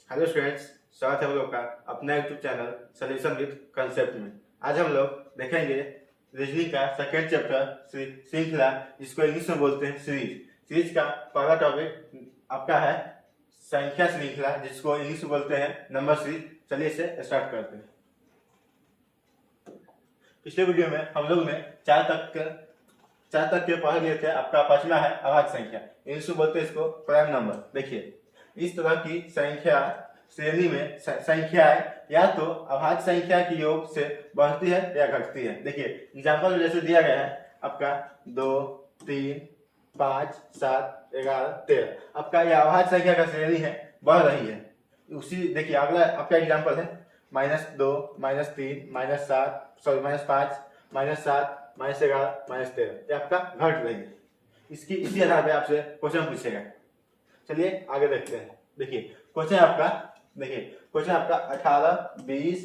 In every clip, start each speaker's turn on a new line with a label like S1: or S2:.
S1: Hello students, स्वागत है हम लोग का अपना YouTube channel solution with concept में। आज हम लोग देखेंगे रीजनिंग का सेकेंड चैप्टर श्रृंखला, जिसको इंग्लिश में बोलते हैं सीरीज। सीरीज का पहला टॉपिक आपका है संख्या श्रृंखला, जिसको इंग्लिश में बोलते हैं नंबर सीरीज। चलिए इसे स्टार्ट करते हैं। पिछले वीडियो में हम लोग ने चार तक के पढ़ लिए थे। आपका पांचवा है अभाज्य संख्या, इंग्लिश में बोलते हैं इसको प्राइम नंबर। देखिए, इस तरह की संख्या श्रेणी में संख्याएं या तो अभाज्य संख्या के योग से बढ़ती है या घटती है। देखिए एग्जाम्पल जैसे दिया गया है आपका 2, 3, 5, 7, 11, 13। आपका यह अभाज्य संख्या का श्रेणी है, बढ़ रही है। उसी देखिए अगला आपका एग्जाम्पल है -2, -3, -5, -7, -11, -13। ये आपका घट रही है। इसी आधार पे आपसे क्वेश्चन पूछेगा। चलिए आगे देखते हैं। देखिए क्वेश्चन आपका 18, 20,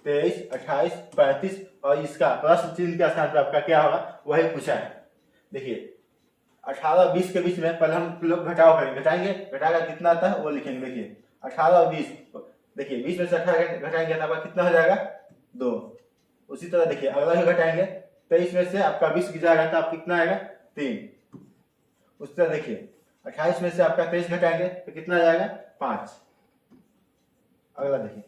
S1: 23, 28, 35 और इसका प्रश्न चिन्ह के स्थान पर आपका क्या होगा वही पूछा है। देखिए 18 20 के बीच में पहले हम लोग घटाव करेंगे, घटाएगा कितना आता है वो लिखेंगे। देखिए 18 और 20, देखिए 20 में से 18 घटाएंगे तो आपका कितना हो जाएगा 2। उसी तरह देखिए अगला भी घटाएंगे, 23 में से आपका 20 जाएगा तो आप कितना आएगा 3। उसी तरह देखिए 28 में से आपका 23 घटाएंगे तो कितना जाएगा 5। अगला देखिए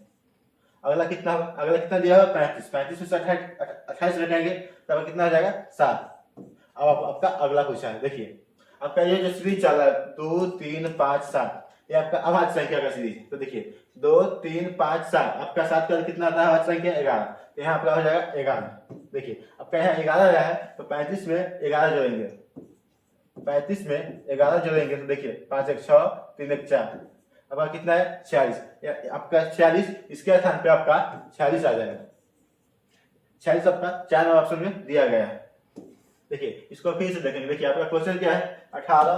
S1: अगला कितना होगा, अगला कितना दिया होगा 35। 35 में से 28 घटाएंगे तब कितना हो जाएगा 7। अब आपका अगला पूछा है। देखिए आपका ये जो सीरीज चल रहा है 2, 3, 5, 7, ये आपका अभाज्य संख्या का सीरीज। तो देखिए 2, 3, 5, 7, आपका 7 का कितना आता है अभाज्य संख्या 11, तो यहाँ आपका हो जाएगा 11। देखिए आपका यहाँ 11 आया है तो 35 में 11 जोड़ेंगे, 35 में 11 जोड़ेंगे तो देखिए 5 1 6, 3 1 4, अब कितना है 46। आपका 46, इसके स्थान पे आपका 46 आ जाएगा। 46 आपका 4 नंबर ऑप्शन में दिया गया है। देखिए इसको फिर से देखेंगे। देखिए आपका क्वेश्चन क्या है 18,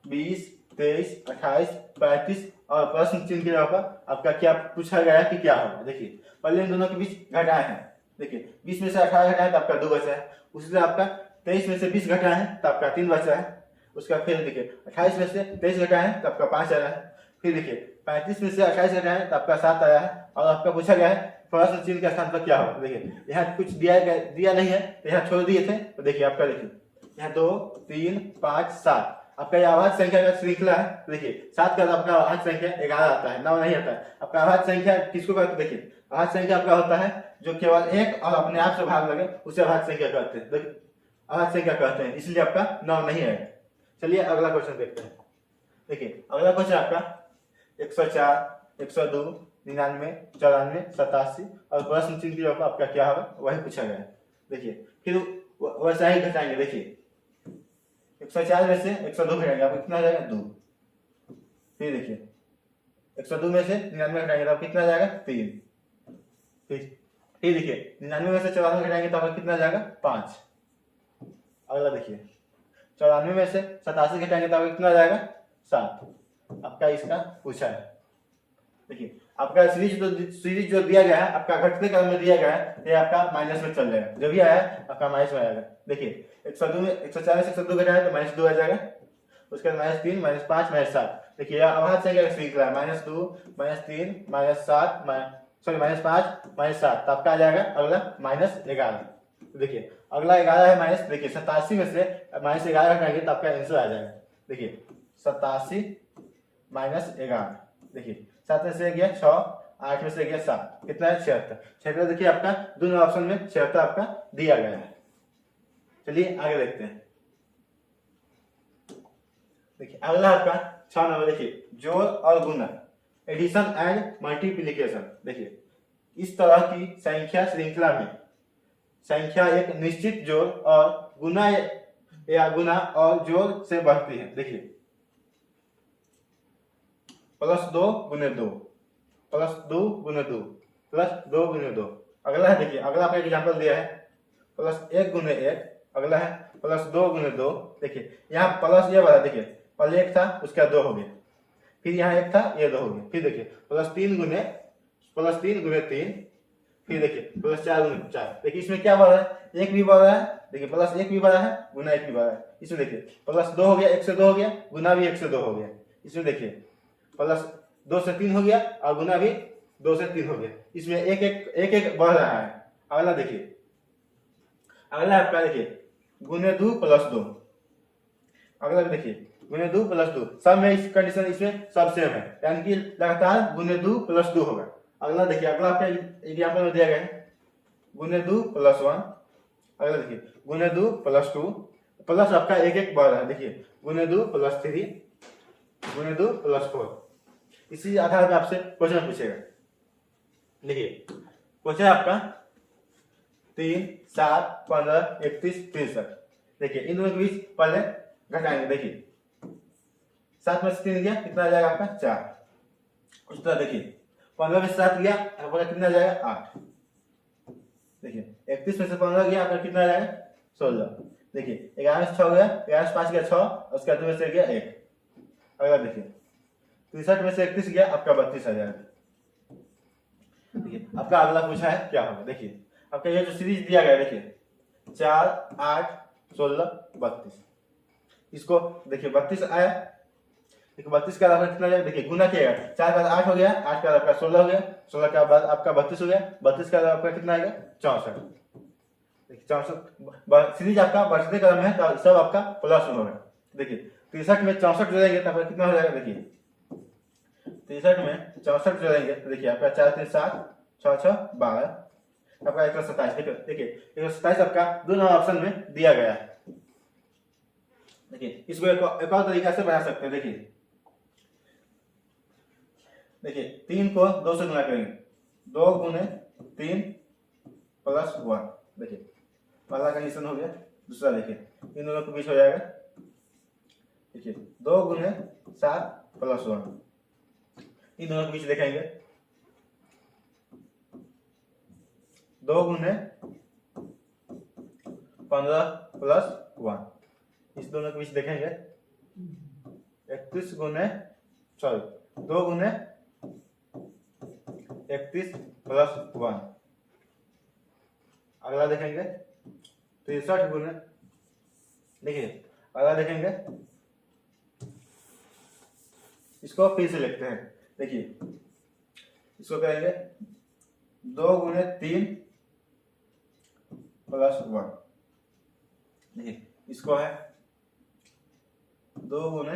S1: 20, 23, 28, 35 और प्रश्न चिन्ह के जगह पर आपका क्या पूछा गया है कि क्या होगा। देखिए पहले इन दोनों के बीच घटाए हैं। देखिए 20 में से 18 घटाए तो आपका 2 बचा है। उसी तरह आपका 23 में से 20 घटाए हैं तो आपका 3 बचा है। उसका फिर देखिए 28 में से 23 घटाए हैं तो आपका 5 आया है। फिर देखिए 35 में से 28 घटाए हैं तो आपका 7 आया है। और आपका पूछा गया है प्रश्न चिन्ह के स्थान पर क्या होगा। देखिए यहाँ कुछ दिया नहीं है तो यहाँ छोड़ दिए थे। तो देखिए आपका देखिए यहाँ 2, 3, 5, 7 आपका यह अभाज्य संख्या का श्रृंखला है। देखिए 7 का आपका अभाज्य संख्या 11 आता है, 9 नहीं आता है। आपका अभाज्य संख्या किसको कहते हैं। देखिए अभाज्य संख्या आपका होता है जो केवल एक और अपने आप से भाग लगे उसे अभाज्य संख्या कहते हैं। देखिए अभाज्य संख्या कहते हैं, इसलिए आपका 9 नहीं है। चलिए अगला क्वेश्चन देखते हैं। देखिए अगला क्वेश्चन आपका 104, 102, 99, 94, 87 और प्रश्न चिन्ह की जगह आपका क्या होगा वही पूछा गया है। देखिए फिर वैसा ही घटाएंगे। देखिए 104 में से 102 घटाएंगे आपको कितना आ जाएगा 2। फिर देखिए 102 में से 99 घटाएंगे तो आपको कितना आ जाएगा 3। फिर देखिए 99 में से 94 घटाएंगे तो आपको कितना आ जाएगा 5। अगला देखिए 94 में से 87 घटाएंगे तो आपको कितना आ जाएगा 7। आपका इसका पूछा है। देखिए आपका सीरीज जो दिया गया है आपका घटते क्रम में दिया गया है, ये आपका माइनस में चल जाएगा। जो भी आया है आपका माइनस में आएगा। देखिए 102 में 104 में 102 घटाए तो -2 आ जाएगा। उसके बाद -3, -5, -7। देखिए यह अभाज्य संख्या का श्रृंखला है -2, -3, -7, -5, -7। तो आपका आ जाएगा अगला -11। देखिए अगला 11 है माइनस। देखिए 87 में से -11 घटाएंगे तो आपका आंसर आ जाएगा। देखिए 87 -11। देखिए 7 में से गया 6, 8 में से गया 7, कितना है 76। 76 देखिए आपका दोनों ऑप्शन में 76 आपका दिया गया है। चलिए आगे देखते हैं। देखिए अगला आपका 6 नंबर। देखिए जोड़ और गुना, एडिशन एंड मल्टीप्लिकेशन। देखिए इस तरह की संख्या श्रृंखला में संख्या एक निश्चित जोड़ और गुना और जोड़ से बढ़ती है। देखिए +2 × 2, +2 × 2, +2 × 2। अगला है देखिए अगला आपका एग्जाम्पल दिया है +1 × 1। अगला है +2 × 2। देखिए यहाँ प्लस ये वाला देखिए पहले 1 था उसका 2 हो गया, फिर यहाँ 1 था ये 2 हो गया। फिर देखिए +3 × 3, फिर देखिए +4 × 4। देखिए इसमें क्या बढ़ रहा है 1 भी बढ़ रहा है। देखिए +1 भी बढ़ा है, गुना 1 भी बढ़ा है। इसमें देखिए +2 हो गया, 1 से 2 हो गया, गुना भी 1 से 2 हो गया। इसमें देखिए 2 से 3 हो गया और गुना भी 2 से 3 हो गया। इसमें एक बढ़ रहा है। अगला देखिए, अगला आपका देखिए गुने 2 प्लस 2। अगला भी देखिए गुने 2 प्लस 2, सब में इस कंडीशन इसमें सब सेम है, यानी कि लगातार गुने 2 प्लस 2 होगा। अगला देखिए, अगला आपका एग्जाम्पल में दिया गया है गुने 2 प्लस 1। अगला देखिए गुने 2 प्लस 2, प्लस आपका एक बढ़ रहा है। देखिए गुने 2 प्लस 3, गुने 2 प्लस 4। इसी आधार पर आपसे क्वेश्चन पूछेगा। देखिए क्वेश्चन आपका 3, 7, 15, 31, 63। देखिए इन दोनों के बीच पहले घटाएंगे। देखिए 7 में से 3 गया, कितना आ जाएगा आपका 4। उस तरह देखिए 15 में से 7 गया, आपका कितना आ जाएगा 8। देखिए 31 में से 15 गया, आपका कितना आ जाएगा 16। देखिए 11 में से 6 गया, 11 से 5 गया 6, उसके बाद 2 में से गया 1। अगला देखिए 63 में से 31 गया, आपका 32 आ जाएगा। देखिए आपका अगला पूछा है क्या होगा। देखिए आपका ये जो सीरीज दिया गया है, देखिए 4, 8, 16, 32। इसको देखिए 32 आया, देखिए 32 का आपका कितना जाएगा, देखिए गुना किया 4 का 8 हो गया, 8 का आपका 16 हो गया, 16 का बाद आपका 32 हो गया, 32 का आपका कितना आएगा 64। देखिए 64 सीरीज आपका बढ़ते क्रम है तो सब आपका प्लस में होगा। देखिए 63 में 64 जोड़ेंगे तो आपका कितना हो जाएगा। देखिए 63 में 64 जोड़ेंगे तो देखिए आपका 4, 3, 7, 6, 6, 12, आपका 127। देखिए 127 आपका दोनों ऑप्शन में दिया गया है। देखिए इसको एक और तरीका से बना सकते हैं। देखिए 3 को 2 से गुना करेंगे, 2 गुने 3 प्लस 1। देखिए पहला कंडीशन हो गया। दूसरा देखिए इन दोनों के बीच हो जाएगा। देखिए 2 गुने 7 प्लस 1, इन दोनों के बीच देखेंगे 2 गुने 15 प्लस 1, इस दोनों के बीच देखेंगे 31 गुने 2 गुने 31 प्लस 1। अगला देखेंगे 63 गुने, देखिए अगला देखेंगे, इसको फिर से लिखते हैं। देखिए इसको करेंगे 2 गुने 3 प्लस 1। देखिए इसको है 2 गुने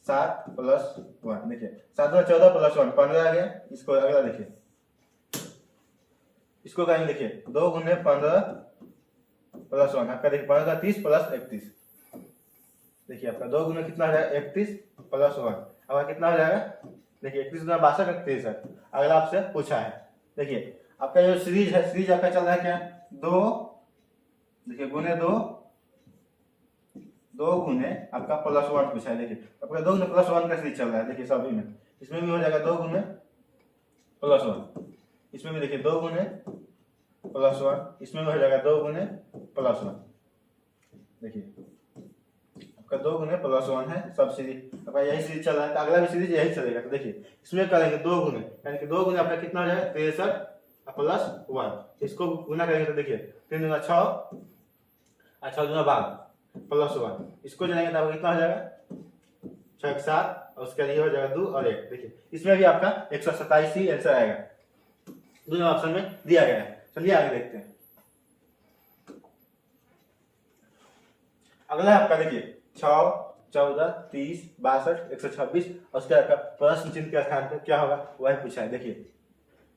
S1: 7 प्लस 1। देखिए 7 में 14 प्लस 1 15 आ गया। इसको अगला देखिए, इसको करेंगे। देखिए 2 गुने 15 प्लस 1, आपका देखिए 15 का 30 प्लस 31। देखिए आपका 2 गुने कितना हो जाएगा 31 प्लस 1, आपका कितना हो जाएगा। देखिए 31 गुना 62, 63। अगला आपसे पूछा है। देखिए आपका जो सीरीज है, सीरीज आपका चल रहा है क्या 2, देखिए गुने 2 गुने आपका प्लस 1 पूछा है। देखिए आपका 2 गुने प्लस 1 का सीरीज चल रहा है। देखिए सभी में, इसमें भी हो जाएगा 2 गुने प्लस 1, इसमें भी देखिए 2 गुने प्लस 1, इसमें भी हो जाएगा 2 गुने प्लस 1। देखिए आपका 2 गुने प्लस 1 है सब सीरीज, आपका यही सीरीज चल रहा है तो अगला भी सीरीज यही चलेगा। तो देखिए इसमें करेंगे 2 गुने, यानी कि 2 गुने आपका कितना हो जाएगा 63 प्लस 1। इसको गुना करेंगे तो देखिए 3 दूना 6 और 6 दूना 12 प्लस 1। इसको जाएंगे तो आपका कितना हो जाएगा 6 7, और उसके लिए हो जाएगा 2 और 1। देखिए इसमें भी आपका 127 ही आंसर आएगा, दोनों ऑप्शन में दिया गया है। चलिए आगे देखते हैं। अगला आपका देखिए 6, 14, 30, 62, 126, और उसके आपका प्रश्न चिन्ह के स्थान पर क्या होगा वही पूछा है। देखिए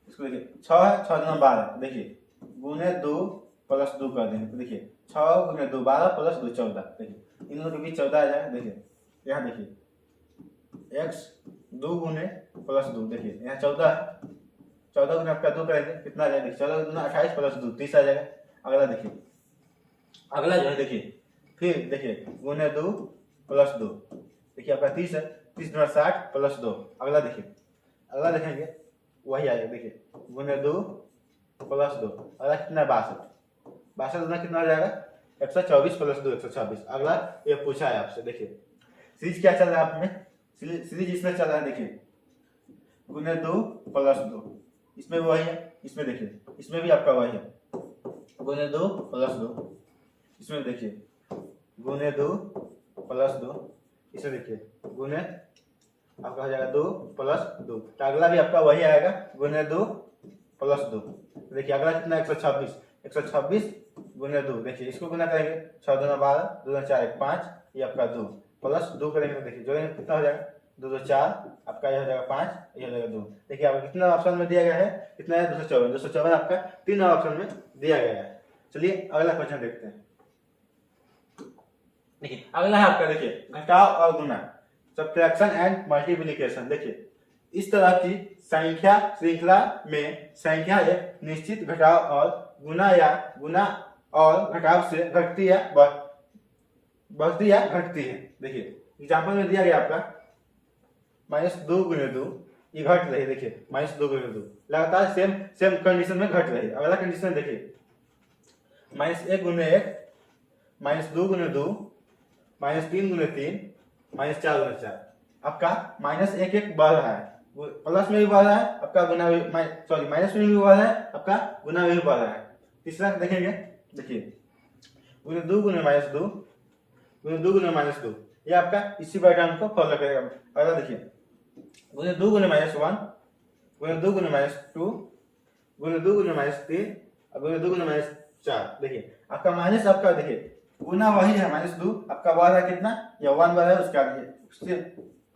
S1: इसको देखिए 6 है, 6 दूना 12, देखिए गुने 2 प्लस 2 कर देंगे तो देखिए 6 गुने 2 12 प्लस 2 14। देखिए इन दोनों के बीच 14 आ जाएगा। देखिए यहाँ देखिए x 2 गुने प्लस 2, देखिए यहाँ 14 है, 14 गुने आपका 2 करेंगे कितना आ जाएगा। देखिए 14 गुना 28 प्लस 2 30 आ जाएगा। अगला देखिए, अगला जो है देखिए फिर देखिए गुने 2 प्लस 2, देखिए आपका 30 है, 30 गुना 60 प्लस 2। अगला देखिए, अगला देखेंगे वही आएगा। देखिए गुने 2 प्लस 2, अगला कितना 62, 62 गुना कितना हो जाएगा 124 प्लस 2 126। अगला ये पूछा है आपसे। देखिए सीरीज क्या चल रहा है आप में, सीरीज इसमें चल रहा है। देखिए गुने 2 प्लस 2, इसमें वही है, इसमें देखिए इसमें भी आपका वही है गुने 2 प्लस 2, इसमें देखिए गुने 2 प्लस 2, इसमें देखिए गुने आपका हो जाएगा 2 प्लस 2। तो अगला भी आपका वही आएगा, गुने 2 प्लस 2। देखिए अगला कितना 126, 126 गुने 2। देखिए इसको गुना करेंगे 6 दूना 12, 2 दूना 4 5, ये आपका 2 प्लस 2 करेंगे तो देखिए जोड़ेंगे कितना हो जाएगा 2 2 4, आपका ये हो जाएगा 5, ये हो जाएगा 2। देखिए आपको कितना ऑप्शन में दिया गया है, कितना है 254। 254 आपका 3 ऑप्शन में दिया गया है। चलिए अगला क्वेश्चन देखते हैं। देखिए अगला है आपका, देखिए घटाव और गुना, सब्ट्रैक्शन एंड मल्टीप्लिकेशन। देखिए इस तरह की संख्या श्रृंखला में संख्या एक निश्चित घटाव और गुना और घटाव से घटती या बढ़ती या घटती है। देखिए एग्जाम्पल में दिया गया आपका -2 गुने 2, ये घट रही है। देखिए -2 गुने 2 लगातार सेम कंडीशन में घट रही है। अगला कंडीशन देखिए -1 गुने 1, -2 गुने 2, -3 गुने 3, -4 गुने 4। आपका -1 बढ़ रहा है, प्लस में भी बढ़ रहा है आपका, गुना भी माइनस में भी बढ़ रहा है आपका, गुना में भी बढ़ रहा है। तीसरा देखेंगे, देखिए गुने 2 गुने -2, गुने 2 गुने -2, ये आपका इसी पैटर्न को फॉलो करेगा। अगला देखिए गुने 2 गुने -1, गुने 2 गुने -2, गुने 2 गुने -3 और गुने 2 गुने -4। देखिए आपका माइनस, आपका देखिए गुना वही है -2, आपका बढ़ रहा है कितना, या 1 बढ़ रहा है, उसका उससे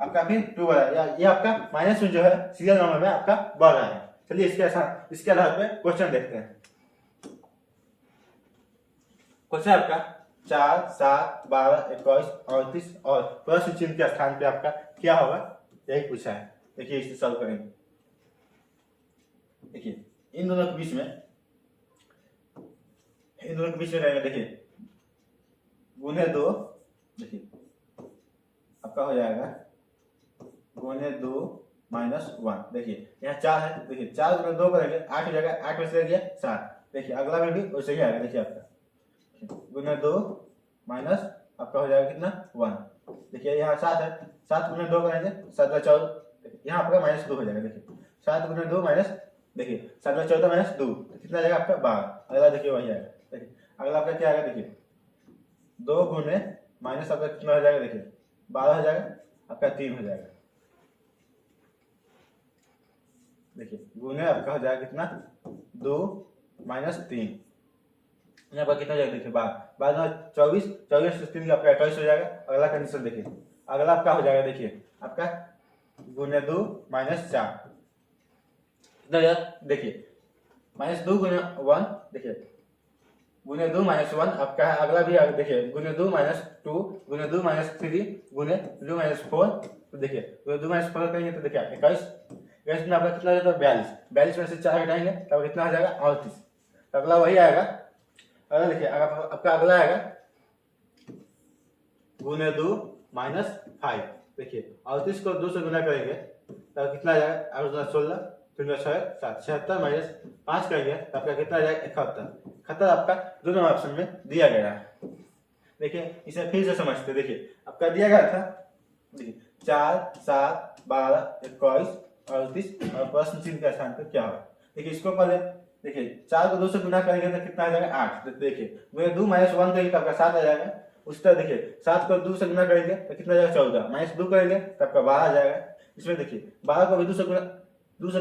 S1: आपका फिर 2 बढ़ रहा है, ये आपका माइनस में जो है सीरियल नंबर में आपका बढ़ रहा है। चलिए इसके आधार पे क्वेश्चन देखते हैं। क्वेश्चन आपका 4 7 12 21 38 और प्रश्न चिन्ह के स्थान पे आपका क्या होगा, यही पूछा है। देखिए इसे सॉल्व करेंगे। देखिए इन दोनों के बीच में रहेंगे। देखिए गुने 2, देखिए आपका हो जाएगा गुने 2 -1। देखिए यहाँ 4 है, देखिए 4 गुने 2 करेंगे 8 हो जाएगा, 8 में से रह गया 7। देखिए अगला में भी वैसे ही आएगा। देखिए आपका गुने 2 माइनस आपका हो जाएगा कितना 1। देखिए यहाँ 7 है, 7 गुने 2 करेंगे 7 का 14, यहाँ आपका -2 हो जाएगा। देखिए 7 गुने 2 माइनस, देखिए 7 का 14 -2, तो कितना जाएगा आपका 12। अगला देखिए वही आएगा। देखिए अगला आपका क्या आएगा, देखिए 2 गुने माइनस आपका कितना हो जाएगा, देखिए 12 हो जाएगा, आपका 3 हो जाएगा। देखिए गुने आपका हो जाएगा कितना 2 -3, यहाँ पर कितना हो जाएगा, देखिए 12 24, 24 से 3 आपका 21 हो जाएगा। अगला कंडीशन देखिए, अगला आपका हो जाएगा, देखिए आपका गुने 2 -4 कितना हो जाएगा, देखिए -2 गुने 1, देखिए गुने 2 -1 आपका है। अगला भी देखिए गुने 2 -2, गुने 2 -3, गुने 2 -4। तो देखिए गुने 2 -4 करेंगे तो देखिए 21 में आपका कितना हो जाता है 42, 42 में से 4 घटाएंगे तब कितना हो जाएगा 38। तो अगला वही आएगा। अगला देखिए आपका अगला आएगा गुने 2 -5। देखिए 38 को 2 से गुना करेंगे तब कितना आ जाएगा, 8 गुना 16, 3 गुना 6 7, 76 माइनस 5 करेंगे तो आपका कितना आ जाएगा 71। 71 आपका दोनों ऑप्शन में दिया गया है। देखिए इसे फिर से समझते हैं। देखिए आपका दिया गया था, देखिए 4 7 12 21 38 और प्रश्न चिन्ह के स्थान पर क्या होगा। देखिए इसको पहले देखिए 4 को 2 से गुना करेंगे तो कितना आ जाएगा 8। देखिए गुने 2 -1 करेंगे तो आपका 7 आ जाएगा। उस तरह देखिए 7 को 2 से गुना करेंगे तो कितना आ जाएगा 14, -2 करेंगे तो आपका 12 आ जाएगा। इसमें देखिए 12 को भी 2 से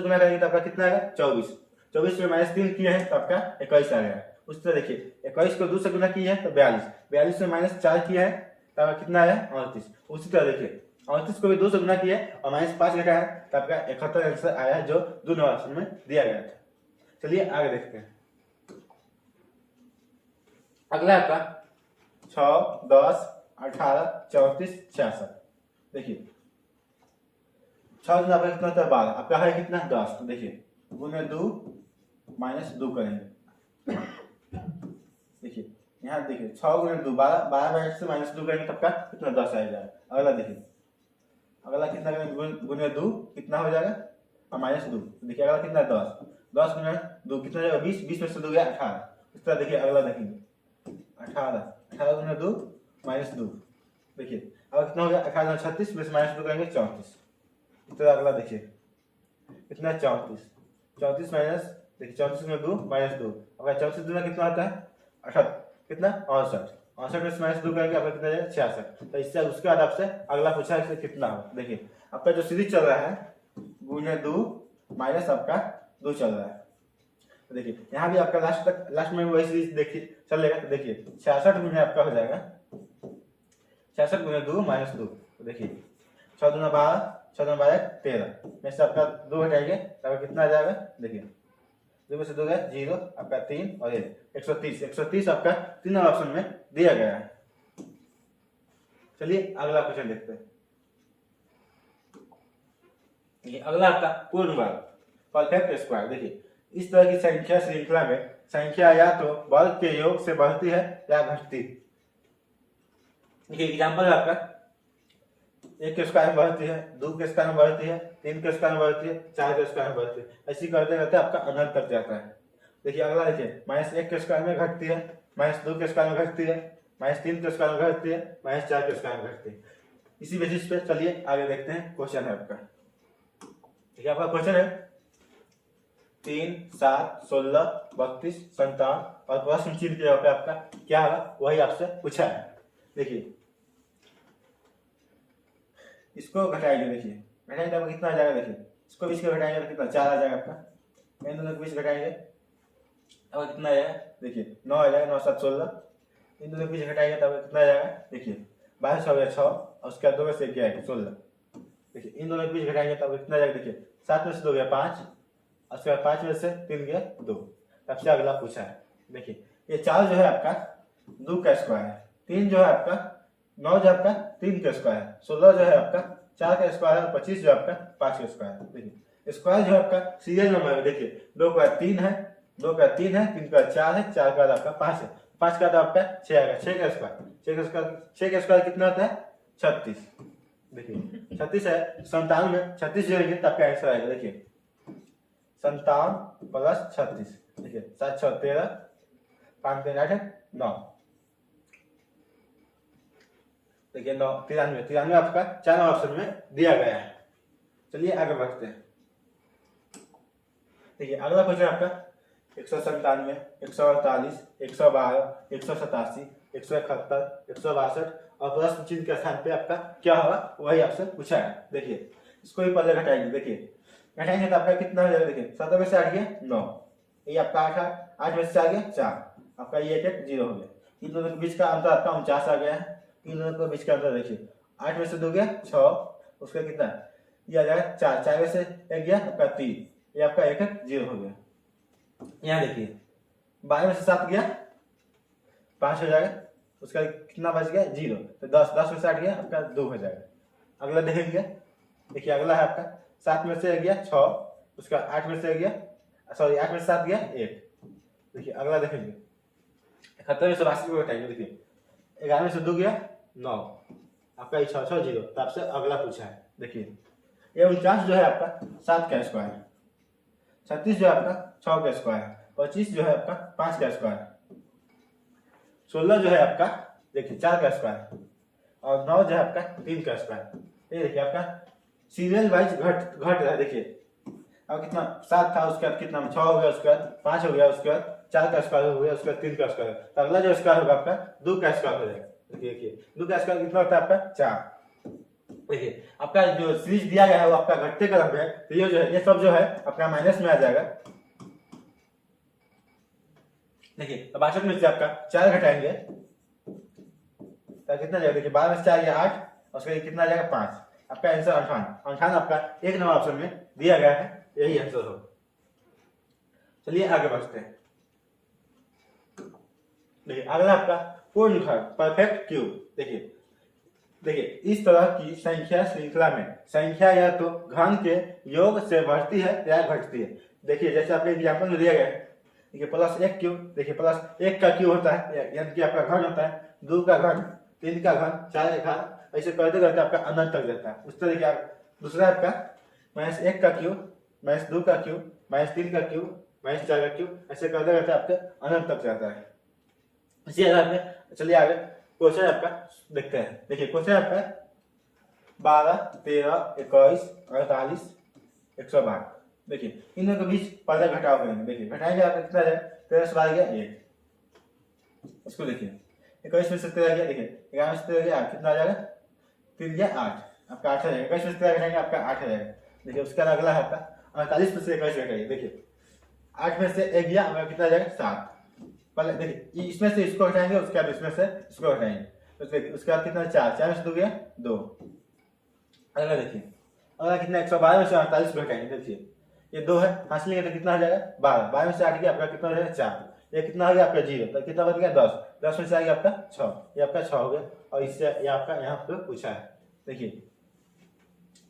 S1: गुना करेंगे तो आपका कितना आएगा 24, 24 में -3 किया है तो आपका 21 आ गया। उस तरह देखिए 21 को 2 से गुना किया है तो 42, 42 में -4 किया है तो आपका कितना आया 38। उसी तरह देखिए 38 को भी 2 से गुना किया है और -5 घटाया है तो आपका 71 आंसर आया है, जो दोनों ऑप्शन में दिया गया था। चलिए आगे देखते हैं। अगला आपका 6 10 18 34 66। देखिए 6 गुना आपका कितना होता है 12, आपका है कितना 10। तो देखिए गुने 2 -2 करेंगे। देखिए यहाँ देखिए 6 गुने 2 12, 12 से -2 करेंगे तब का कितना 10 आ जाएगा। अगला देखिए अगला कितना करेंगे गुने 2 कितना हो जाएगा और -2। देखिए अगला कितना 10, 10 गुने 2 कितना हो जाएगा 20, 20 में से 2 गया 18। इस तरह देखिए अगला देखेंगे 18, 18 गुने 2 -2। देखिए अब कितना हो गया 18 36 में से -2 करेंगे 34। इस तरह अगला देखिए कितना 34, 34 माइनस देखिए 34 में 2 -2, अगर 34 दूना कितना होता है 68, कितना 68। 68 में से माइनस 2 करेंगे आपका कितना जाएगा 66। तो इससे उसके बाद आपसे अगला पूछा है कितना होगा। देखिए आपका जो सीरीज चल रहा है गुणे 2 माइनस आपका 2 चल रहा है। तो देखिए यहाँ भी आपका लास्ट में वही सीरीज देखिए चलेगा। तो देखिए 66 गुणे आपका हो जाएगा 66 गुणे 2 माइनस 2। तो देखिए 6 दूना 12, 6 दूना 12 13 में से आपका 2 हटाएंगे तो आपका कितना आ जाएगा। देखिए 2 में से 2 गया 0, आपका 3 और 130। 130 आपका तीनों ऑप्शन में दिया गया है। चलिए अगला क्वेश्चन देखते हैं। ये अगला आपका पूर्ण वर्ग परफेक्ट स्क्वायर। देखिए इस तरह की संख्या श्रृंखला में संख्या या तो वर्ग के योग से बढ़ती है या घटती। देखिए एग्जाम्पल है आपका 1 के स्क्वायर में बढ़ती है, 2 के स्क्वायर में बढ़ती है, 3 के स्क्वायर में बढ़ती है, 4 के स्क्वायर में बढ़ती है। ऐसी करते करते आपका अनंत तक जाता है। देखिए अगला देखिए -1 के स्क्वायर में घटती है, -2 के स्क्वायर में घटती है, -3 के स्क्वायर में घटती है, -4 के स्क्वायर में घटती है। इसी बेसिस पे चलिए आगे देखते हैं। क्वेश्चन है आपका, देखिए आपका क्वेश्चन है 3, 7, 16, 32, 57 और प्रश्न चिन्ह के पे आपका क्या होगा वही आपसे पूछा है। देखिए इसको घटाएंगे, देखिए घटाएंगे तो कितना आ जाएगा। देखिए इसको बीच में घटाएंगे तो कितना 4 आ जाएगा आपका। इन दोनों के बीच घटाएंगे अब कितना आ जाएगा। देखिए 9 आ जाएगा, 9 7 16। इन दोनों के बीच घटाएंगे तब कितना आ जाएगा। देखिए 22 हो गया 6 और उसके बाद 2 में से क्या है 16। देखिए इन दोनों के बीच घटाएंगे तब कितना आ जाएगा। देखिए 7 में से 2 गया 5, उसके बाद 5 में से 3 गया 2। तब से अगला पूछा है। देखिए ये 4 जो है आपका 2 का स्क्वायर है, 3 जो है आपका 9 जो आपका 3 का स्क्वायर है, 16 जो है आपका 4 का स्क्वायर है, 25 जो आपका 5 का स्क्वायर है। देखिए स्क्वायर जो है आपका सीरियल नंबर है। देखिए 2 का 3 है, 2 का 3 है, 3 का 4 है, 4 का आपका 5 है, 5 का आपका 6 आएगा, 6 का स्क्वायर, 6 का स्क्वायर कितना होता है 36। देखिए 36 है, 57 में 36 जोड़ेंगे तो आपका आंसर आएगा। देखिए 57 प्लस 36। देखिए 7 6 13, 5 3 8 9। देखिए 9 93 आपका 4 ऑप्शन में दिया गया है। चलिए आगे बढ़ते हैं। देखिए अगला क्वेश्चन आपका 197, 148, 112, 187, 171, 162 और प्रश्न चिन्ह के स्थान पे आपका क्या होगा वही आपसे पूछा है। देखिए इसको भी पहले घटाएंगे। देखिए घटाएंगे तो आपका कितना हो जाएगा। देखिए 7 में से 8 गया 9, ये आपका 8 में से 4 गया 4, आपका ये 1 0 हो गया। इन दोनों के बीच का अंतर आपका 49 आ गया है। इन दोनों के बीच का अंतर देखिए 8 में से 2 गया 6, उसका कितना ये आ जाएगा 4, 4 में से 1 गया आपका 3, ये आपका 1 0 हो गया। यहाँ देखिए 12 में से 7 गया 5 हो जाएगा, उसका कितना बच गया 0, तो 10 में से 8 गया आपका 2 हो जाएगा। अगला देखेंगे। देखिए अगला है आपका 7 में से 1 गया 6, उसका 8 में से 1 गया 8 में से 7 गया 1। देखिए अगला देखेंगे 71 में से 82 को घटाएंगे। देखिए 11 में से 2 गया 9, आपका 6 6 0। तो आपसे अगला पूछा है। देखिए ये 49 जो है आपका 7 का स्क्वायर, 36 जो है आपका 6 का स्क्वायर, 25 जो है आपका 5 का स्क्वायर, 16 जो है आपका देखिए 4 का स्क्वायर और 9 जो है आपका 3 का स्क्वायर। ये देखिए आपका सीरियल वाइज घट रहा है। देखिए अब कितना 7 था, उसके बाद कितना 6 हो गया, उसके बाद 5 हो गया, उसके बाद 4 का स्क्वायर हो गया, उसके बाद 3 का स्क्वायर। तो अगला जो स्क्वायर होगा आपका 2 का स्क्वायर हो जाएगा। देखिए 2 का स्क्वायर कितना होता है आपका 4। देखिए आपका जो सीरीज दिया गया है वो आपका घटते क्रम में है, तो ये जो है ये सब जो है अपना माइनस में आ जाएगा। देखिए तो 62 में से आपका 4 घटाएंगे तो कितना जाएगा। देखिए 12 में से 4 या 8, उसके कितना जाएगा 5, आपका आंसर 58 आपका 1 नंबर ऑप्शन में दिया गया है, यही आंसर हो। चलिए आगे बढ़ते हैं। देखिए अगला आपका पूर्ण घर परफेक्ट क्यूब। देखिए इस तरह की संख्या श्रृंखला में संख्या या तो घन के योग से बढ़ती है या घटती है। देखिए जैसे आपके एग्जाम्पल में दिया गया है। देखिए +1 क्यूब, देखिए +1 का क्यूब होता है यानी कि आपका घन होता है, 2 का घन, 3 का घन, 4 का घन, ऐसे करते करते आपका अनंत तक जाता है। उस तरीके आप दूसरा आपका -1 का क्यूब, -2 का क्यूब, -3 का क्यूब, -4 का क्यूब, ऐसे करते करते आपका अनंत तक जाता है। इसी आधार पे चलिए आगे क्वेश्चन आपका देखते हैं। देखिए क्वेश्चन आपका 12, 13, 21, 48, 112। देखिए इन दोनों के बीच पहले घटाव करेंगे। देखिए घटाएंगे आपका कितना जाएगा 13 से 12 गया 1। इसको देखिए 21 में से 13 गया, देखिए 11 में से 13 गया, कितना आ जाएगा, 3 गया 8, आपका 8 आ जाएगा। 21 में से 13 घटाएंगे आपका 8 आ जाएगा। देखिए उसके बाद अगला है आपका 48 में से 21 घटाइए, देखिए 8 में से 1 गया, आपका कितना आ जाएगा, 7। पहले देखिए इसमें से इसको हटाएंगे, उसके बाद इसमें से इसको हटाएंगे, तो देखिए उसके बाद कितना, 4, 4 में से 2 गया 2। अगला देखिए, अगला कितना, 112 में से 48 घटाएंगे, देखिए ये 2 है, हासिल लेंगे तो कितना हो जाएगा, 12, 12 में से 8 गया, आपका कितना हो जाएगा, 4। ये कितना हो गया आपका 0, तो कितना बच गया 10, 10 में से आ गया आपका 6, ये आपका 6 हो गया। और इससे ये आपका यहाँ पे पूछा है, देखिए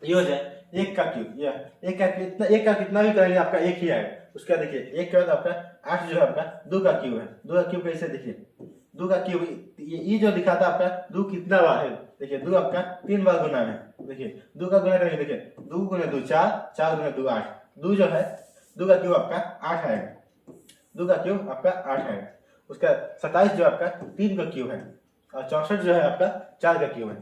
S1: ये हो जाए 1 का क्यूब, ये 1 का कितना, 1 का कितना भी करेंगे आपका 1 ही आएगा। उसका देखिए 1 के बाद आपका 8 जो है आपका 2 का क्यूब है, 2 का क्यूब कैसे, देखिए 2 का क्यूब, ये जो दिखाता आपका 2 कितना बार है, देखिए 2 आपका 3 बार गुना है, देखिए 2 का गुना करेंगे, देखिए 2 गुना 2 4, 4 गुना 2 8, 2 जो है 2 का क्यूब आपका 8 आएगा, 2 का क्यूब आपका 8 आएगा। उसका 27 जो आपका 3 का क्यूब है, और 64 जो है आपका 4 का क्यूब है।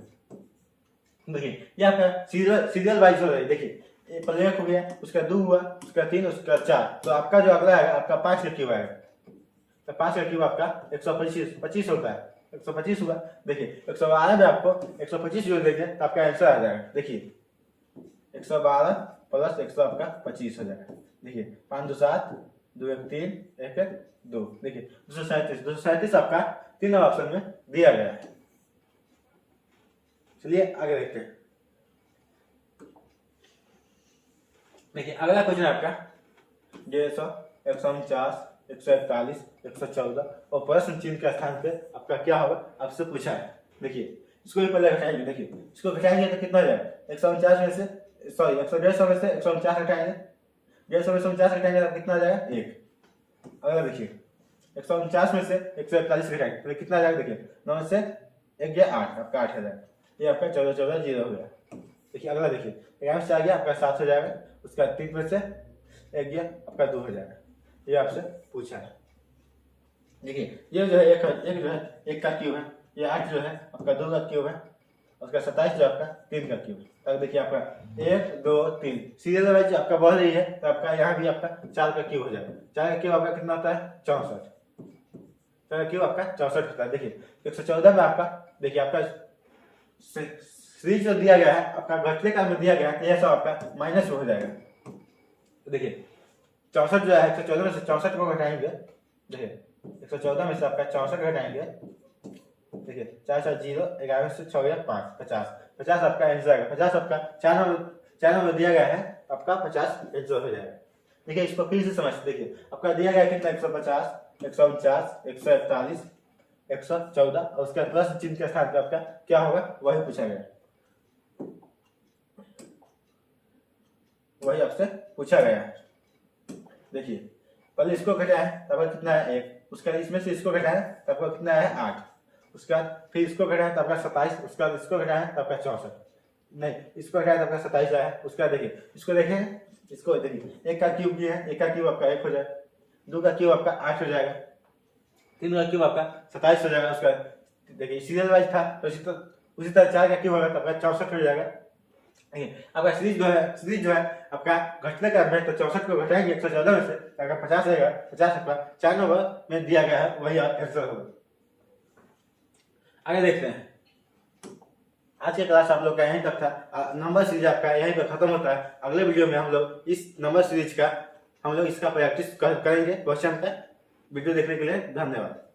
S1: देखिए ये आपका सीरियल वाइज हो रहा है, देखिए पहले 1 हो गया, उसका 2 हुआ, उसका 3, उसका 4, तो आपका जो अगला है आपका 5 का क्यूब आएगा। तो 5 का क्यूब आपका 125 होता है, 125 हुआ। देखिए 112 में आपको 125 जोड़ देंगे तो आपका आंसर आ जाएगा, देखिए 112 प्लस 100 आपका 25 हो जाएगा। देखिए 5 2 7, 2 1 3, 1 1 2, देखिए 237 आपका 3 ऑप्शन में दिया गया है। चलिए आगे देखते हैं। देखिए अगला क्वेश्चन है आपका 150, 149, 141, 114 और प्रश्न चिन्ह के स्थान पे आपका क्या होगा, आपसे पूछा है। देखिए इसको भी पहले घटाएंगे, देखिए इसको घटाएंगे तो कितना हो जाएगा, 149 में से, सॉरी 150 में से 149 घटाएंगे, 150 में से 49 घटाएंगे तो कितना आ जाएगा, 1। अगला देखिए 149 में से 141 घटाएंगे तो कितना आ जाएगा, देखिए 9 में से 1 गया 8, आपका 8 हो जाएगा, ये आपका 14 14 0 हो गया। देखिए अगला देखिए 11 से आ गया आपका 7 हो जाएगा, उसका 3 में से 1 गया आपका 2 हो जाएगा, ये आपसे पूछा है। देखिए ये जो है एक जो है 1 का क्यूब है, ये 8 जो है आपका 2 का क्यूब है, उसका 27 जो आपका 3 का क्यूब है। तब देखिए आपका 1 2 3 सीरियल वाइज आपका बढ़ रही है, तो आपका यहाँ भी आपका 4 का क्यूब हो जाएगा। 4 का क्यूब आपका कितना होता है, 64, 4 का क्यूब आपका 64 होता है। देखिए 114 में आपका, देखिए आपका सीरीज जो दिया गया है आपका घटने का में दिया गया है, यह सब आपका माइनस हो जाएगा। तो देखिए 64 जो है 114 में से 64 को घटाएंगे, देखिए 114 में से आपका 64 घटाएंगे, देखिए 4 4 0, 11 से 6 गया 5, 50, 50 आपका आंसर आएगा। 50 आपका 4 में दिया गया है, आपका 50 आंसर हो जाएगा। देखिए इसको फिर से समझते, देखिए आपका दिया गया कितना, 150, 149, 141, 114 और उसका प्लस चिन्ह के स्थान पे आपका क्या होगा, वही पूछा गया, वही आपसे पूछा गया है। देखिए पहले इसको घटाया है तब कितना है 1, उसका इसमें से इसको घटाया है तब कितना है 8, उसके बाद फिर इसको घटाया तब का 27, उसके बाद इसको घटाया तब का 64, नहीं इसको घटाया तब का 27 आया है। उसका देखिए इसको देखें, इसको देखिए 1 का क्यूब किया है, 1 का क्यूब आपका 1 हो जाएगा, 2 का क्यूब आपका 8 हो जाएगा, 3 का क्यूब आपका 27 हो जाएगा। उसका देखिए सीरियल वाइज था तो उसी तरह 4 का क्यूब होगा तब का 64 हो जाएगा। आपका सीरीज जो है आपका घटने का में, तो 64 को घटाएंगे 114 में से, आपका 50 रहेगा, 50 आपका 4 नंबर में दिया गया है, वही आंसर होगा। आगे देखते हैं। आज की क्लास आप लोग का यहीं तक था, नंबर सीरीज आपका यहीं पर खत्म होता है। अगले वीडियो में हम लोग इस नंबर सीरीज का इसका प्रैक्टिस करेंगे क्वेश्चन का। वीडियो देखने के लिए धन्यवाद।